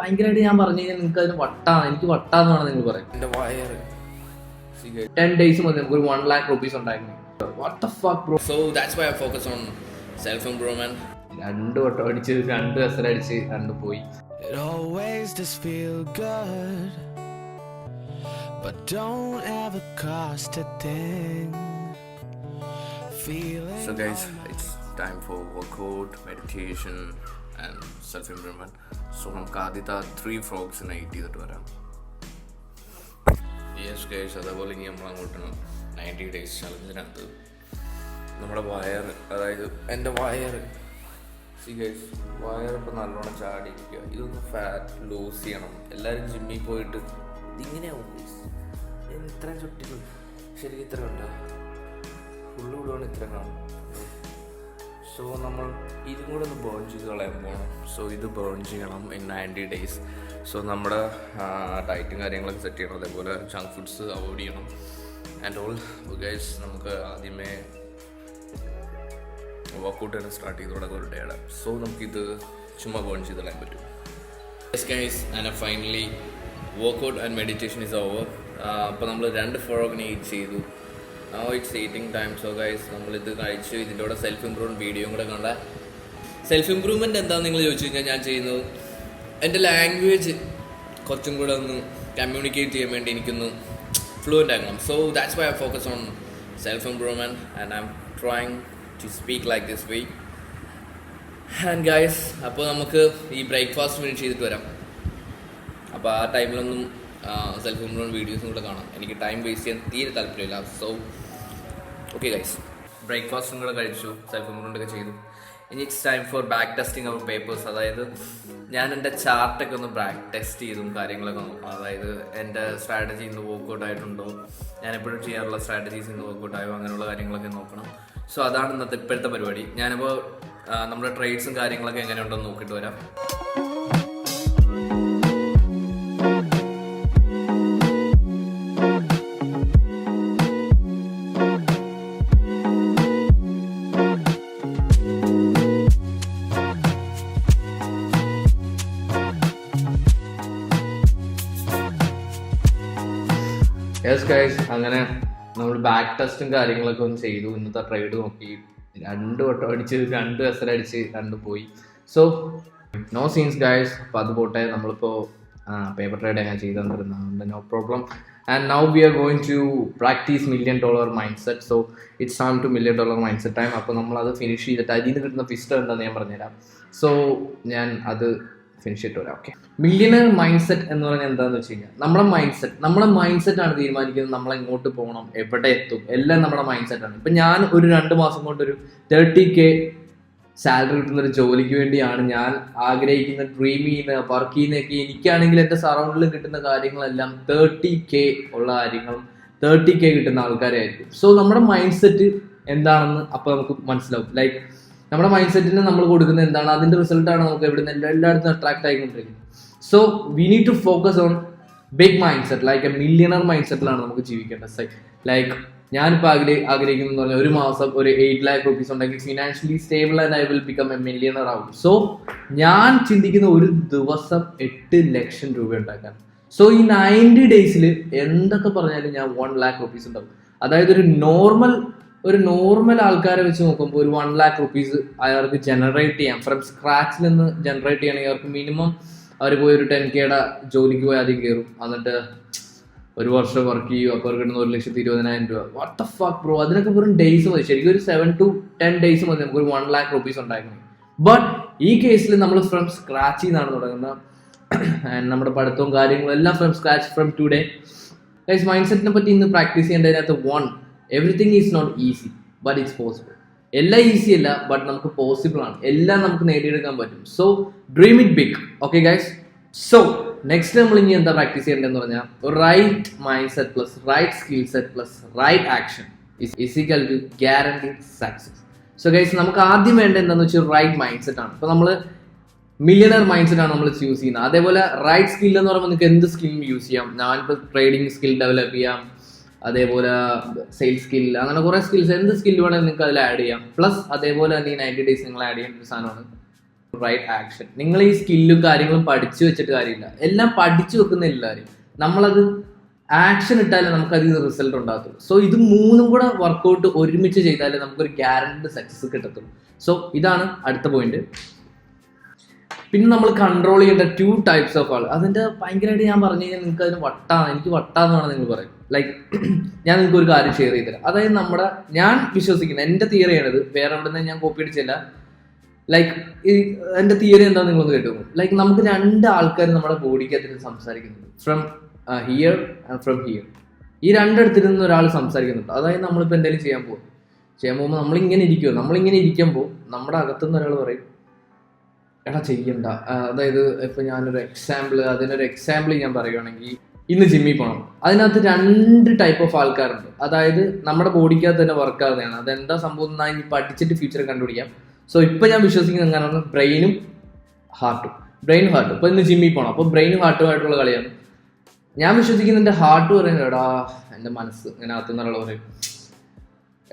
ഭയങ്കരമായിട്ട് ഞാൻ പറഞ്ഞു കഴിഞ്ഞാൽ നിങ്ങൾക്ക് അതിന് വട്ടാണ്, എനിക്ക് വട്ടാന്ന് വേണം നിങ്ങൾ പറയാം. എന്റെ വയർ 10 days മതി നമുക്ക് ഒരു 1 lakh rupees ഉണ്ടായിരുന്നു. What the fuck bro? So that's why I focus on self improvement. 2 വട്ടം അടിച്ച് 2 അടിച്ച് 2 പോയി. It always does feel good, but don't ever cost a thing. Feeling So guys, it's time for workout, meditation and self improvement. So നമുക്ക് ആദ്യത്തെ 3 frogs eat ചെയ്തിട്ട് വരാം. Yes guys, അതേപോലെ ഇനി നമ്മൾ അങ്ങോട്ട് 90 days ചലഞ്ചിനകത്ത് നമ്മുടെ വയർ, അതായത് എൻ്റെ വയർ ഗൈസ്, വയർ ഇപ്പോൾ നല്ലോണം ചാടിയിരിക്കുക. ഇതൊന്ന് ഫാറ്റ് ലൂസ് ചെയ്യണം. എല്ലാവരും ജിമ്മിൽ പോയിട്ട് ഇതിങ്ങനെയാവും ഗൈസ്. ഇത്രയും ചുട്ടികൾ ശരിക്കും ഇത്ര ഉണ്ടാകും, ഫുള്ള് വിടുവാണ് ഇത്ര കാണും. സോ നമ്മൾ ഇതും കൂടെ ഒന്ന് ബേൺ ചെയ്ത് കളയാൻ പോകണം. സോ ഇത് ബേൺ ചെയ്യണം ഇൻ 90 days. സോ നമ്മുടെ ഡയറ്റും കാര്യങ്ങളൊക്കെ സെറ്റ് ചെയ്യണം. അതേപോലെ ജങ്ക് ഫുഡ്സ് അവോയ്ഡ് ചെയ്യണം ആൻഡ് ഓൾ ഗൈസ്. നമുക്ക് ആദ്യമേ വർക്കൗട്ട് തന്നെ സ്റ്റാർട്ട് ചെയ്ത് തുടങ്ങും ഒരു ഡേയുടെ. സോ നമുക്കിത് ചുമ്മാ ബേൺ ചെയ്ത് കളയാൻ പറ്റും. Yes guys, and finally workout and meditation is over. അപ്പോൾ നമ്മൾ 2 ഫ്രോഗിനെ ഈറ്റ് ചെയ്തു. Now it's eating time. So guys, നമ്മളിത് കഴിച്ചു. ഇതിൻ്റെ കൂടെ സെൽഫ് ഇമ്പ്രൂവ്മെൻറ്റ് വീഡിയോയും കൂടെ കണ്ട. സെൽഫ് ഇമ്പ്രൂവ്മെൻറ്റ് എന്താണെന്ന് നിങ്ങൾ ചോദിച്ചു കഴിഞ്ഞാൽ ഞാൻ ചെയ്യുന്നത് എൻ്റെ ലാംഗ്വേജ് കുറച്ചും കൂടെ ഒന്ന് കമ്മ്യൂണിക്കേറ്റ് ചെയ്യാൻ വേണ്ടി എനിക്കൊന്ന് ഫ്ലുവൻ്റ് ആക്കണം. So that's why I focus on self improvement and I am trying to speak like this way. And guys, അപ്പോൾ നമുക്ക് ഈ ബ്രേക്ക്ഫാസ്റ്റ് ഫിനിഷ് ചെയ്തിട്ട് വരാം. അപ്പോൾ ആ ടൈമിലൊന്നും സെൽഫ് ഇമ്പ്രൂവ്മെൻറ്റ് വീഡിയോസും കൂടെ കാണാം. എനിക്ക് ടൈം വേസ്റ്റ് ചെയ്യാൻ തീരെ താല്പര്യമില്ല. സോ ഓക്കെ ഗൈസ്, ബ്രേക്ക്ഫാസ്റ്റും കൂടെ കഴിച്ചു, സെൽഫ് ഇമ്പ്രൂവ്മെൻ്റ് ഒക്കെ ചെയ്തു. ഇനി it's time for back testing our papers. അതായത് ഞാൻ എൻ്റെ ചാർട്ടൊക്കെ ഒന്ന് ബാക്ക് ടെസ്റ്റ് ചെയ്തും കാര്യങ്ങളൊക്കെ നോക്കും. അതായത് എൻ്റെ സ്ട്രാറ്റജി ഇന്ന് വർക്കൗട്ട് ആയിട്ടുണ്ടോ, ഞാൻ എപ്പോഴും ചെയ്യാറുള്ള സ്ട്രാറ്റജീസ് ഇന്ന് വർക്കൗട്ട് ആയോ, അങ്ങനെയുള്ള കാര്യങ്ങളൊക്കെ നോക്കണം. സോ അതാണ് ഇപ്പോഴത്തെ പരിപാടി. ഞാനിപ്പോൾ നമ്മുടെ ട്രേഡ്സും കാര്യങ്ങളൊക്കെ എങ്ങനെയുണ്ടെന്ന് നോക്കിയിട്ട് വരാം. യെസ് ഗൈസ്, അങ്ങനെ നമ്മൾ ബാക്ക് ടെസ്റ്റും കാര്യങ്ങളൊക്കെ ഒന്ന് ചെയ്തു. ഇന്നത്തെ ട്രേഡ് നോക്കി 2 വട്ടം അടിച്ച് 2 അടിച്ച് 2 പോയി. So no scenes guys. അപ്പോൾ അത് പോട്ടെ, നമ്മളിപ്പോൾ പേപ്പർ ട്രേഡ് എങ്ങനെ ചെയ്തു തന്നിരുന്നത്, no problem. And now we are going to practise $1 million mindset. So it's time to $1 million mindset time. അപ്പോൾ നമ്മളത് ഫിനിഷ് ചെയ്തിട്ട് അതിൽ നിന്ന് കിട്ടുന്ന പിസ്റ്റർ എന്താണെന്ന് ഞാൻ പറഞ്ഞുതരാം. സോ ഞാൻ അത് ഫിനിഷ് ചെയ്തിട്ട് വരാം. ഓക്കെ, മില്യണർ മൈൻഡ് സെറ്റ് എന്ന് പറഞ്ഞാൽ എന്താണെന്ന് വെച്ച് കഴിഞ്ഞാൽ നമ്മുടെ മൈൻഡ് സെറ്റ് ആണ് തീരുമാനിക്കുന്നത് നമ്മൾ എങ്ങോട്ട് പോകണം, എവിടെ എത്തും, എല്ലാം നമ്മുടെ മൈൻഡ് സെറ്റ് ആണ്. ഇപ്പം ഞാൻ ഒരു 2 മാസം കൊണ്ട് ഒരു 30K സാലറി കിട്ടുന്ന ഒരു ജോലിക്ക് വേണ്ടിയാണ് ഞാൻ ആഗ്രഹിക്കുന്ന, ഡ്രീം ചെയ്യുന്ന, വർക്ക് ചെയ്യുന്നതൊക്കെ. എനിക്കാണെങ്കിൽ എൻ്റെ സറൗണ്ടിൽ കിട്ടുന്ന കാര്യങ്ങളെല്ലാം 30K ഉള്ള കാര്യങ്ങളും 30K കിട്ടുന്ന ആൾക്കാരായിരിക്കും. സോ നമ്മുടെ മൈൻഡ് സെറ്റ് എന്താണെന്ന് അപ്പോൾ നമുക്ക് മനസ്സിലാവും. ലൈക്ക് നമ്മുടെ മൈൻഡ് സെറ്റിന് നമ്മൾ കൊടുക്കുന്നത് എന്താണ്, അതിൻ്റെ റിസൾട്ടാണ് നമുക്ക് എല്ലായിടത്തും അട്രാക്ട് ആയിക്കൊണ്ടിരിക്കുന്നത്. So we need to focus on big mindset, like a millionaire mind സെറ്റിലാണ് നമുക്ക് ജീവിക്കേണ്ടത്. ലൈക്ക് ഞാനിപ്പോൾ ആഗ്രഹിക്കുന്നു പറഞ്ഞാൽ ഒരു മാസം ഒരു 8 lakh rupees ഉണ്ടെങ്കിൽ financially stable and I will become A millionaire ആവും. സോ ഞാൻ ചിന്തിക്കുന്ന ഒരു ദിവസം 8 ലക്ഷം രൂപ ഉണ്ടാക്കാൻ. സോ ഈ 90 days എന്തൊക്കെ പറഞ്ഞാലും ഞാൻ 1 lakh rupees ഉണ്ടാവും. അതായത് ഒരു നോർമൽ ആൾക്കാരെ വെച്ച് നോക്കുമ്പോൾ ഒരു 1 lakh rupees അയാൾക്ക് ജനറേറ്റ് ചെയ്യാം. ഫ്രം സ്ക്രാച്ചിൽ നിന്ന് ജനറേറ്റ് ചെയ്യണമെങ്കിൽ അവർക്ക് മിനിമം അവർ പോയി ഒരു 10Kയുടെ ജോലിക്ക് പോയി ആദ്യം കയറും, എന്നിട്ട് 1 വർഷം വർക്ക് ചെയ്യും. അപ്പോൾ അവർക്ക് കിട്ടുന്ന 1,20,000 രൂപ. വാട്ട് ദ ഫക്ക് ബ്രോ, അതിനൊക്കെ വെറും ഡേയ്സ് മതി. ശരിക്കും ഒരു 7 to 10 days മതി നമുക്ക് ഒരു 1 lakh rupees ഉണ്ടാക്കണം. ബട്ട് ഈ കേസിൽ നമ്മൾ ഫ്രം സ്ക്രാച്ചിൽ നിന്നാണ് തുടങ്ങുന്നത്. നമ്മുടെ പഠിത്തവും കാര്യങ്ങളും എല്ലാം from scratch, from today. Guys, mind സെറ്റിനെ പറ്റി ഇന്ന് പ്രാക്ടീസ് ചെയ്യേണ്ടതിനകത്ത് everything is not easy but it's possible. എല്ലാം ഈസി അല്ല, ബട്ട് നമുക്ക് പോസിബിൾ ആണ്. എല്ലാം നമുക്ക് നേടിയെടുക്കാൻ പറ്റും. So dream it big. Okay guys, so next നമ്മൾ ഇനി എന്താ പ്രാക്ടീസ് ചെയ്യേണ്ടതെന്ന് പറഞ്ഞാൽ right mindset plus right skill set plus right action is equal to guaranteed success. So guys, നമുക്ക് ആദ്യം വേണ്ടത് എന്താണെന്ന് വെച്ചാൽ റൈറ്റ് മൈൻഡ് സെറ്റ് ആണ്. അപ്പോൾ നമ്മൾ മില്യണർ മൈൻഡ് സെറ്റ് ആണ് നമ്മൾ ചൂസ് ചെയ്യുന്നത്. അതേപോലെ റൈറ്റ് സ്കിൽ എന്ന് പറയുമ്പോൾ നിങ്ങൾക്ക് എന്ത് സ്കില്ലും യൂസ് ചെയ്യാം. ഞാനിപ്പോൾ ട്രേഡിംഗ് സ്കിൽ ഡെവലപ്പ് ചെയ്യാം, അതേപോലെ സെയിൽസ് സ്കിൽ, അങ്ങനെ കുറേ സ്കിൽസ്, എന്ത് സ്കിൽ വേണമെങ്കിൽ നിങ്ങൾക്ക് അതിൽ ആഡ് ചെയ്യാം. പ്ലസ് അതേപോലെ തന്നെ ഈ 90 days നിങ്ങൾ ആഡ് ചെയ്യുന്ന ഒരു സാധനമാണ് റൈറ്റ് ആക്ഷൻ. നിങ്ങൾ ഈ സ്കില്ലും കാര്യങ്ങളും പഠിച്ചു വെച്ചിട്ട് കാര്യമില്ല, എല്ലാം പഠിച്ചു വെക്കുന്ന എല്ലാവരും നമ്മളത് ആക്ഷൻ ഇട്ടാലേ നമുക്ക് അതിൽ നിന്ന് റിസൾട്ട് ഉണ്ടാകത്തുള്ളൂ. സോ ഇത് മൂന്നും കൂടെ വർക്കൗട്ട് ഒരുമിച്ച് ചെയ്താലേ നമുക്കൊരു ഗ്യാരണ്ടി സക്സസ് കിട്ടത്തുള്ളൂ. സോ ഇതാണ് അടുത്ത പോയിന്റ്. പിന്നെ നമ്മൾ കൺട്രോൾ ചെയ്യേണ്ട 2 ടൈപ്സ് ഓഫ് ആൾ. അതിൻ്റെ ഭയങ്കരമായിട്ട് ഞാൻ പറഞ്ഞു കഴിഞ്ഞാൽ നിങ്ങൾക്ക് അതിന് എനിക്ക് വട്ടാന്നാണ് നിങ്ങൾ പറയും. ലൈക്ക് ഞാൻ നിങ്ങൾക്ക് ഒരു കാര്യം ഷെയർ ചെയ്ത് തരാം. അതായത് ഞാൻ വിശ്വസിക്കുന്നത് എൻ്റെ തിയറിയാണിത്, വേറെ എവിടെ നിന്ന് ഞാൻ കോപ്പി അടിച്ചില്ല. ലൈക്ക് എൻ്റെ തിയറി എന്താണെന്ന് നിങ്ങളൊന്ന് കേട്ടു. ലൈക്ക് നമുക്ക് 2 ആൾക്കാർ നമ്മുടെ ബോഡിക്കകത്ത് സംസാരിക്കുന്നുണ്ട്, from here and from here. ഈ 2 ഇടത്തിൽ നിന്ന് ഒരാൾ സംസാരിക്കുന്നുണ്ട്. അതായത് നമ്മളിപ്പോൾ എന്തെങ്കിലും ചെയ്യാൻ പോകുമ്പോൾ നമ്മളിങ്ങനെ ഇരിക്കുമ്പോൾ നമ്മുടെ അകത്തുനിന്ന് ഒരാൾ പറയും എടാ ചെയ്യണ്ട. അതായത് ഇപ്പം അതിനൊരു എക്സാമ്പിൾ ഞാൻ പറയുകയാണെങ്കിൽ, ഇന്ന് ജിമ്മിൽ പോകണം. അതിനകത്ത് 2 ടൈപ്പ് ഓഫ് ആൾക്കാരുണ്ട്. അതായത് നമ്മുടെ ബോഡിക്കകത്ത് തന്നെ വർക്ക് ആകുന്നതാണ്. അതെന്താ സംഭവം എന്നാൽ ഇനി പഠിച്ചിട്ട് ഫ്യൂച്ചർ കണ്ടുപിടിക്കാം. സോ ഇപ്പം ഞാൻ വിശ്വസിക്കുന്നത് എങ്ങനെയാണ്, ബ്രെയിനും ഹാർട്ടും. ഇപ്പം ഇന്ന് ജിമ്മിൽ പോകണം, അപ്പോൾ ബ്രെയിനും ഹാർട്ടുമായിട്ടുള്ള കളിയാണ്. ഞാൻ വിശ്വസിക്കുന്ന എൻ്റെ ഹാർട്ട് പറയുന്നത് എടാ, എൻ്റെ മനസ്സ് ഇങ്ങനെ അകത്തുനിന്നുള്ള പറയും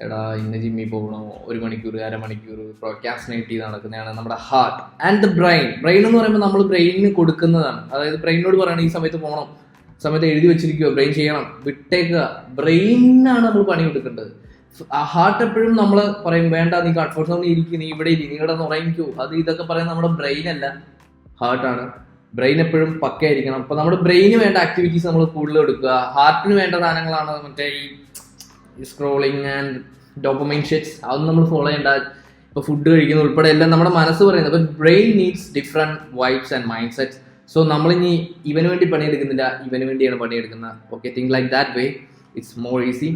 എടാ ഇന്ന് ജിമ്മിൽ പോകണോ, 1 മണിക്കൂർ 1/2 മണിക്കൂർ പ്രോക്രാസ്റ്റിനേറ്റ് ചെയ്ത് നടക്കുന്നതാണ് നമ്മുടെ ഹാർട്ട്. ആൻഡ് ദ ബ്രെയിൻ എന്ന് പറയുമ്പോൾ നമ്മൾ ബ്രെയിനിന് കൊടുക്കുന്നതാണ്. അതായത് ബ്രെയിനോട് പറയണം ഈ സമയത്ത് പോകണം, സമയത്ത് എഴുതി വെച്ചിരിക്കുക, ബ്രെയിൻ ചെയ്യണം, വിട്ടേക്കുക. ബ്രെയിനാണ് നമ്മൾ പണി കൊടുക്കേണ്ടത്. ഹാർട്ട് എപ്പോഴും നമ്മൾ പറയും വേണ്ട, നീ കംഫർട്ട് സോണിൽ ഇരിക്കും, നീ ഇവിടെ ഇരിക്കും, നിങ്ങളുടെ ഉറങ്ങിക്കോ, ഇതൊക്കെ പറയുന്നത് നമ്മുടെ ബ്രെയിൻ അല്ല, ഹാർട്ടാണ്. ബ്രെയിൻ എപ്പോഴും പക്കയായിരിക്കണം. അപ്പോൾ നമ്മുടെ ബ്രെയിന് വേണ്ട ആക്ടിവിറ്റീസ് നമ്മൾ കൂടുതൽ എടുക്കുക. ഹാർട്ടിന് വേണ്ട സാധനങ്ങളാണ് മറ്റേ ഈ സ്ക്രോളിങ് ആൻഡ് ഡോപ്പമൈൻ ഷെറ്റ്സ്, അതൊന്നും നമ്മൾ ഫോളോ ചെയ്യേണ്ട. ഇപ്പോൾ ഫുഡ് കഴിക്കുന്ന ഉൾപ്പെടെ എല്ലാം നമ്മുടെ മനസ്സ് പറയുന്നത്. അപ്പോൾ brain needs different vibes and mind sets. So നമ്മളിനി ഇവന് വേണ്ടി പണിയെടുക്കുന്നില്ല, ഇവന് വേണ്ടിയാണ് പണിയെടുക്കുന്നത്. Okay, think like that way, it's more easy.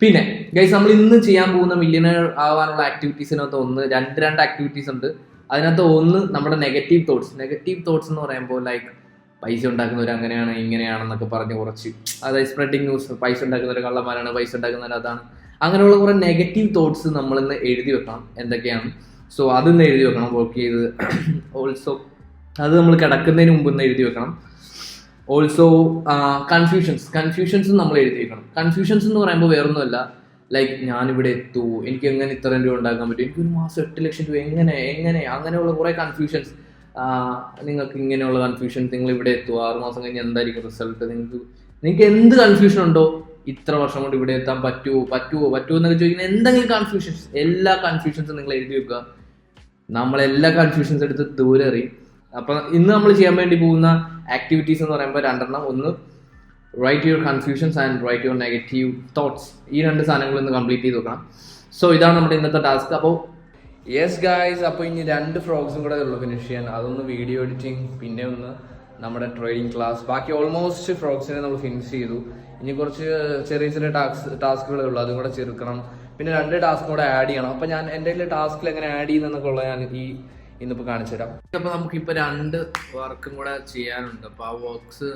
പിന്നെ ഗൈസ്, നമ്മൾ ഇന്ന് ചെയ്യാൻ പോകുന്ന മില്യണർ ആവാനുള്ള ആക്ടിവിറ്റീസിനകത്ത് 2 ആക്ടിവിറ്റീസ് ഉണ്ട്. അതിനകത്ത് ഒന്ന് നമ്മുടെ നെഗറ്റീവ് തോട്ട്സ് എന്ന് പറയുമ്പോൾ ലൈക്ക് പൈസ ഉണ്ടാക്കുന്നവർ അങ്ങനെയാണ് ഇങ്ങനെയാണെന്നൊക്കെ പറഞ്ഞ് കുറച്ച്, അതായത് സ്പ്രെഡിങ് ന്യൂസ്, പൈസ ഉണ്ടാക്കുന്നവർ കള്ളന്മാരാണ്, പൈസ ഉണ്ടാക്കുന്നവർ അതാണ്, അങ്ങനെയുള്ള കുറേ നെഗറ്റീവ് തോട്ട്സ് നമ്മളിന്ന് എഴുതി വെക്കണം എന്തൊക്കെയാണ്. സോ അതിന്ന് എഴുതി വെക്കണം, വർക്ക് ചെയ്ത്. ഓൾസോ അത് നമ്മൾ കിടക്കുന്നതിന് മുമ്പ് ഇന്ന് എഴുതി വെക്കണം. ഓൾസോ കൺഫ്യൂഷൻസ് നമ്മൾ എഴുതി വെക്കണം. കൺഫ്യൂഷൻസ് എന്ന് പറയുമ്പോൾ വേറൊന്നുമല്ല, ലൈക്ക് ഞാനിവിടെ എത്തൂ, എനിക്ക് എങ്ങനെ ഇത്രയും രൂപ ഉണ്ടാക്കാൻ പറ്റും, എനിക്കൊരു മാസം 8 ലക്ഷം രൂപ എങ്ങനെ അങ്ങനെയുള്ള കുറേ കൺഫ്യൂഷൻസ്. നിങ്ങൾക്ക് ഇങ്ങനെയുള്ള കൺഫ്യൂഷൻസ്, നിങ്ങൾ ഇവിടെ എത്തുക, 6 മാസം കഴിഞ്ഞ് എന്തായിരിക്കും റിസൾട്ട്, നിങ്ങൾക്ക് എന്ത് കൺഫ്യൂഷൻ ഉണ്ടോ, ഇത്ര വർഷം കൊണ്ട് ഇവിടെ എത്താൻ പറ്റുമോ എന്നൊക്കെ ചോദിക്കുന്ന എന്തെങ്കിലും കൺഫ്യൂഷൻസ്, എല്ലാ കൺഫ്യൂഷൻസും നിങ്ങൾ എഴുതി വെക്കുക. നമ്മളെല്ലാ കൺഫ്യൂഷൻസ് എടുത്ത് ദൂരെ എറിയും. അപ്പം ഇന്ന് നമ്മൾ ചെയ്യാൻ വേണ്ടി പോകുന്ന ആക്ടിവിറ്റീസ് എന്ന് പറയുമ്പോൾ 2 എണ്ണം. ഒന്ന്, write your confusions and write your negative thoughts. ഈ 2 സാധനങ്ങൾ ഇന്ന് കംപ്ലീറ്റ് ചെയ്ത് വെക്കണം. സോ ഇതാണ് നമ്മുടെ ഇന്നത്തെ ടാസ്ക്. അപ്പോൾ യെസ് ഗായ്സ്, അപ്പോൾ ഇനി 2 ഫ്രോഗ്സും കൂടെ ഉള്ളൂ ഫിനിഷ് ചെയ്യാൻ. അതൊന്ന് വീഡിയോ എഡിറ്റിംഗ്, പിന്നെ ഒന്ന് നമ്മുടെ ട്രെയിനിങ് ക്ലാസ്. ബാക്കി ഓൾമോസ്റ്റ് ഫ്രോഗ്സിനെ നമ്മൾ ഫിനിഷ് ചെയ്തു. ഇനി കുറച്ച് ചെറിയ ടാസ്കുകളേ ഉള്ളൂ, അതും കൂടെ ചേർക്കണം. പിന്നെ 2 ടാസ്കും കൂടെ ആഡ് ചെയ്യണം. അപ്പോൾ ഞാൻ എൻ്റെ ടാസ്കിൽ എങ്ങനെ ആഡ് ചെയ്യുന്നതെന്നൊക്കെ ഉള്ളത് ഞാൻ ഇന്നിപ്പോൾ കാണിച്ചു തരാം. അപ്പോൾ നമുക്കിപ്പോൾ 2 വർക്കും കൂടെ ചെയ്യാനുണ്ട്. അപ്പോൾ ആ വർക്ക്സ്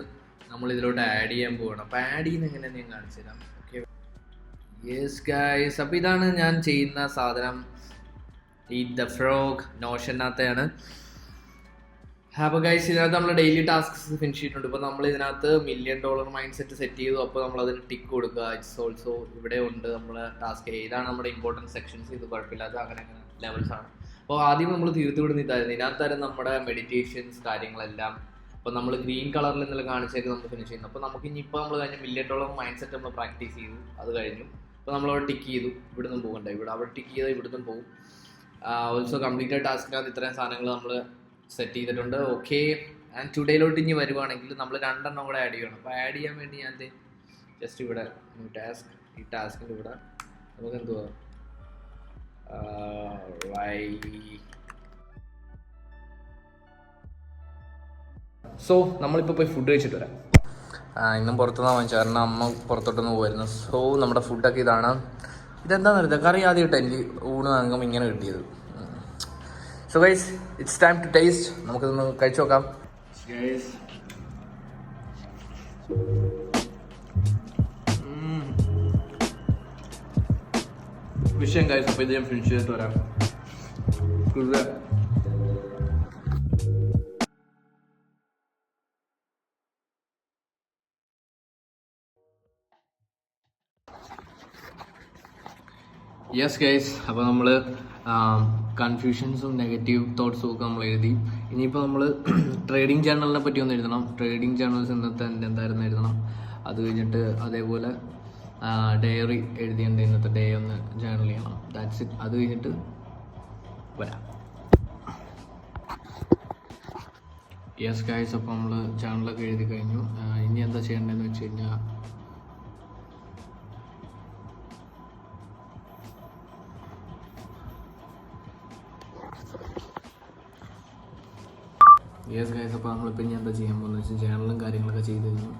നമ്മൾ ഇതിലോട്ട് ആഡ് ചെയ്യാൻ പോകണം. അപ്പോൾ ആഡ് ചെയ്യുന്ന എങ്ങനെയാണെന്ന് ഞാൻ കാണിച്ചു തരാം. ഓക്കെ, യെസ് ഗൈസ്, അപ്പോൾ ഇതാണ് ഞാൻ ചെയ്യുന്ന സാധനം. ഈറ്റ് ദ ഫ്രോഗ് നോഷനകത്തെയാണ്. അപ്പോൾ ഗൈസ്, ഇതിനകത്ത് നമ്മൾ ഡെയിലി ടാസ്ക്സ് ഫിനിഷ് ചെയ്തിട്ടുണ്ട്. ഇപ്പോൾ നമ്മൾ ഇതിനകത്ത് $1 million മൈൻഡ് സെറ്റ് ചെയ്തു. അപ്പോൾ നമ്മൾ അതിന് ടിക്ക് കൊടുക്കുക. ഇറ്റ്സ് ഓൾസോ ഇവിടെ ഉണ്ട് നമ്മുടെ ടാസ്ക്. ഇതാണ് നമ്മുടെ ഇമ്പോർട്ടൻറ്റ് സെക്ഷൻസ്. ഇത് കുഴപ്പമില്ലാത്ത അങ്ങനെ ലെവൽസ് ആണ്. അപ്പോൾ ആദ്യം നമ്മൾ തീർത്ത് വിടുന്നിട്ടായിരുന്നു. ഇതിനകത്തായിരുന്നു നമ്മുടെ മെഡിറ്റേഷൻസ് കാര്യങ്ങളെല്ലാം. അപ്പോൾ നമ്മൾ ഗ്രീൻ കളറിൽ എന്തെങ്കിലും കാണിച്ചേക്ക് നമ്മൾ ഫിനിഷ് ചെയ്യുന്നു. അപ്പോൾ നമുക്ക് ഇനിയിപ്പോൾ നമ്മൾ കഴിഞ്ഞ $1 million മൈൻഡ് സെറ്റ് നമ്മൾ പ്രാക്ടീസ് ചെയ്തു, അത് കഴിഞ്ഞു. അപ്പോൾ നമ്മളവിടെ ടിക്ക് ചെയ്തു, ഇവിടുന്ന് പോകണ്ട, അവിടെ ടിക്ക് ചെയ്താൽ ഇവിടുന്ന് പോകും. ഓൾസോ കംപ്ലീറ്റഡ് ടാസ്കിനകത്ത് ഇത്രയും സാധനങ്ങൾ നമ്മൾ സെറ്റ് ചെയ്തിട്ടുണ്ട്. ഓക്കെ, ആൻഡ് ടുഡേയിലോട്ട് ഇനി വരുവാണെങ്കിൽ നമ്മൾ 2 എണ്ണം കൂടെ ആഡ് ചെയ്യണം. അപ്പോൾ ആഡ് ചെയ്യാൻ വേണ്ടി ഞാൻ ജസ്റ്റ് ഇവിടെ ഈ ടാസ്കിൻ്റെ ഇവിടെ നമുക്ക് എന്തുവാ സോ നമ്മളിപ്പോൾ പോയി ഫുഡ് കഴിച്ചിട്ട് വരാം. ഇന്നും പുറത്തുനിന്നാണ് വാങ്ങിച്ചത്, കാരണം അമ്മ പുറത്തോട്ടൊന്ന് പോയിരുന്നു. സോ നമ്മുടെ ഫുഡൊക്കെ ഇതാണ്. ഇതെന്താണെന്ന് അറിയാം, കറി ആദ്യമായിട്ട് എനിക്ക് ഊണ് വാങ്ങുമ്പോൾ ഇങ്ങനെ കിട്ടിയത്. So guys, it's time to taste. നമുക്കിതൊന്ന് കഴിച്ചു നോക്കാം. വിഷയം ഗൈസ്, അപ്പോൾ ഇത് ഞാൻ ഫിനിഷ് ചെയ്തിട്ട് വരാം. യെസ് ഗൈസ്, അപ്പോൾ നമ്മൾ കൺഫ്യൂഷൻസും നെഗറ്റീവ് തോട്ട്സും ഒക്കെ നമ്മൾ എഴുതി. ഇനിയിപ്പോൾ നമ്മൾ ട്രേഡിംഗ് ജേർണലിനെ പറ്റി ഒന്ന് എഴുതണം. ട്രേഡിംഗ് ജേർണൽസ് ഇന്നത്തെ എന്തായിരുന്നു എഴുതണം. അത് കഴിഞ്ഞിട്ട് അതേപോലെ ഡയറി എഴുതിയുണ്ട്, ഇന്നത്തെ ഡേ ഒന്ന് ജേർണൽ ചെയ്യണം. That's it. അത് കഴിഞ്ഞിട്ട് വരാം. യെസ് ഗൈസ്, അപ്പോൾ നമ്മൾ ജേർണലൊക്കെ എഴുതി കഴിഞ്ഞു. ഇനി എന്താ ചെയ്യേണ്ടതെന്ന് വെച്ച് കഴിഞ്ഞാൽ യെസ് ഗൈസ്, അപ്പോൾ നമ്മളിപ്പോൾ ഇനി എന്താ ചെയ്യാൻ പോകുന്നത് വെച്ചാൽ ജേർണലും കാര്യങ്ങളൊക്കെ ചെയ്ത് കഴിഞ്ഞു.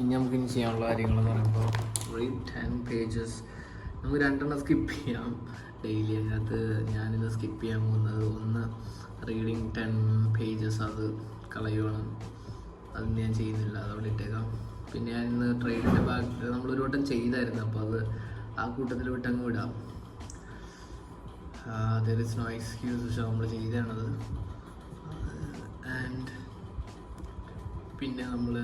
ഇനി നമുക്ക് ഇനി ചെയ്യാനുള്ള കാര്യങ്ങളെന്ന് പറയുമ്പോൾ റീഡ് 10 pages. നമുക്ക് 2 സ്കിപ്പ് ചെയ്യാം ഡെയിലി. അതിനകത്ത് ഞാനിത് സ്കിപ്പ് ചെയ്യാൻ പോകുന്നത് ഒന്ന് റീഡിങ് 10 pages, അത് കളയുവാണ്. അത് ഞാൻ ചെയ്യുന്നില്ല, അതവിടെ ഇട്ടേക്കാം. പിന്നെ ഞാൻ ഇന്ന് ട്രേഡിൻ്റെ ഭാഗത്ത് നമ്മളൊരു വട്ടം ചെയ്തായിരുന്നു, അപ്പോൾ അത് ആ കൂട്ടത്തിൽ വിട്ടങ്ങ് വിടാം. ദർ ഇസ് നോ എക്സ്ക്യൂസ്, പക്ഷേ നമ്മൾ ചെയ്തതാണത്. ആൻഡ് പിന്നെ നമ്മൾ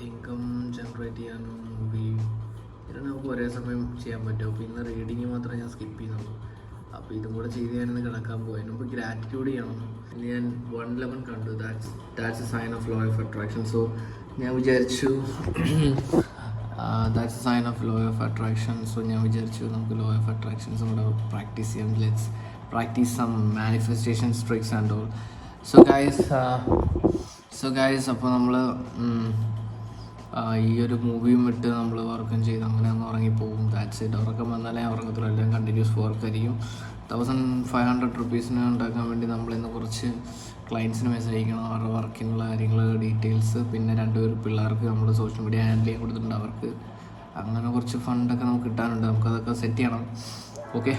ഇൻകം ജനറേറ്റ് ചെയ്യാനും മൂവി ഇതാണ് നമുക്ക് ഒരേ സമയം ചെയ്യാൻ പറ്റും. അപ്പോൾ ഇന്ന് റീഡിങ് മാത്രമേ ഞാൻ സ്കിപ്പ് ചെയ്യുന്നുള്ളൂ. അപ്പോൾ ഇതും കൂടെ ചെയ്ത് ഞാനിന്ന് കിടക്കാൻ പോകും. അതിന് മുമ്പ് ഗ്രാറ്റിറ്റ്യൂഡ് ചെയ്യണം. ഇനി ഞാൻ 111 കണ്ടു. That's a sign of law of attraction. So ഞാൻ വിചാരിച്ചു that's a sign of law of attraction. So ഞാൻ വിചാരിച്ചു നമുക്ക് ലോ ഓഫ് അട്രാക്ഷൻസും കൂടെ പ്രാക്ടീസ് ചെയ്യാം. Let's practice some manifestations tricks and all. So guys അപ്പോൾ നമ്മൾ ഈ ഒരു മൂവിയും വിട്ട് നമ്മൾ വർക്കും ചെയ്ത് അങ്ങനെ അങ്ങ് ഉറങ്ങിപ്പോകും. That's it. ഉറക്കം വന്നാലേ ഉറങ്ങത്തുള്ളൂ. എല്ലാം കണ്ടിന്യൂസ് വർക്കായിരിക്കും. 1500 rupees ഉണ്ടാക്കാൻ വേണ്ടി നമ്മളിന്ന് കുറച്ച് ക്ലയൻസിന് മെസ്സേജ് അയക്കണം, അവരുടെ വർക്കിനുള്ള കാര്യങ്ങൾ ഡീറ്റെയിൽസ്. പിന്നെ 2 പിള്ളേർക്ക് നമ്മൾ സോഷ്യൽ മീഡിയ ഹാൻഡിൽ ചെയ്യാൻ കൊടുത്തിട്ടുണ്ട്. അവർക്ക് അങ്ങനെ കുറച്ച് ഫണ്ടൊക്കെ നമുക്ക് കിട്ടാനുണ്ട്. നമുക്കതൊക്കെ സെറ്റ് ചെയ്യണം. ഓക്കെ.